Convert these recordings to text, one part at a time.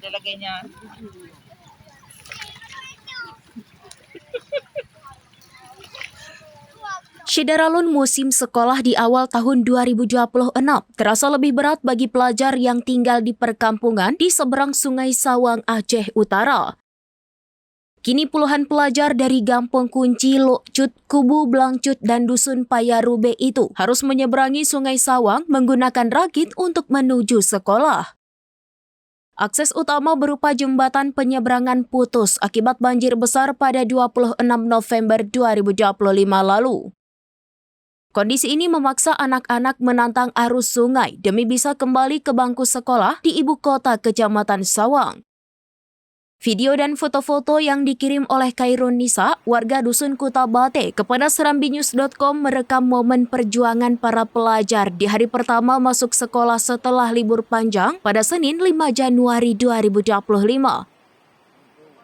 talaga niya. Syederalun musim sekolah di awal tahun 2026 terasa lebih berat bagi pelajar yang tinggal di perkampungan di seberang Sungai Sawang, Aceh Utara. Kini puluhan pelajar dari Gampong Kunci, Lokcut, Kubu Blangcut, dan Dusun Payarube itu harus menyeberangi Sungai Sawang menggunakan rakit untuk menuju sekolah. Akses utama berupa jembatan penyeberangan putus akibat banjir besar pada 26 November 2025 lalu. Kondisi ini memaksa anak-anak menantang arus sungai demi bisa kembali ke bangku sekolah di ibu kota Kecamatan Sawang. Video dan foto-foto yang dikirim oleh Khairun Nisa, warga Dusun Kutabate, kepada serambinews.com merekam momen perjuangan para pelajar di hari pertama masuk sekolah setelah libur panjang pada Senin 5 Januari 2025.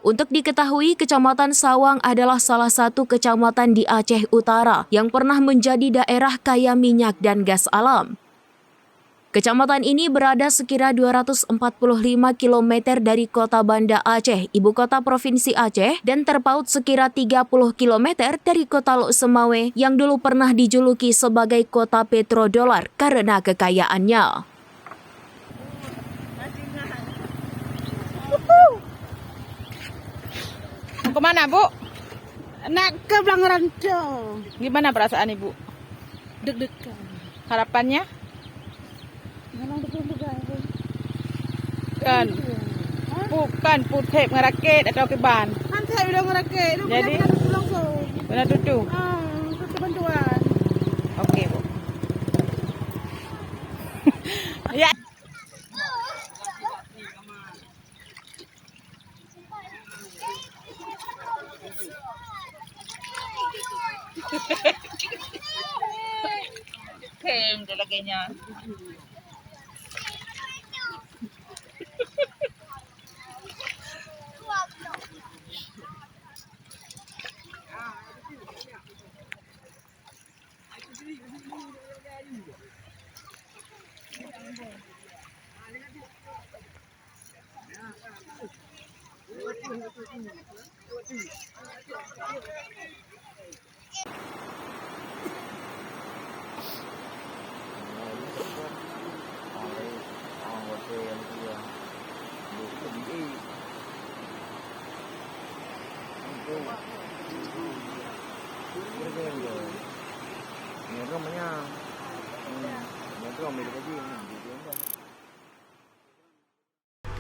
Untuk diketahui, Kecamatan Sawang adalah salah satu kecamatan di Aceh Utara yang pernah menjadi daerah kaya minyak dan gas alam. Kecamatan ini berada sekira 245 km dari kota Banda Aceh, ibu kota Provinsi Aceh, dan terpaut sekira 30 km dari kota Lok Semawe yang dulu pernah dijuluki sebagai kota petrodolar karena kekayaannya. Mau kemana, Bu? Nak ke Blangranco. Gimana perasaan Ibu? Deg-degan. Harapannya? Memang deg-degan. Kan. Bukan putih ngerakit atau keban. Kan saya udah ngerakit. Jadi? Langsung. Benar tutu. Butuh bantuan. Oke, Bu. Ya. Talaga niya.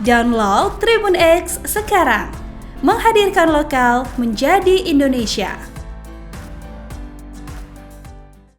Download Tribun X sekarang, menghadirkan lokal menjadi Indonesia.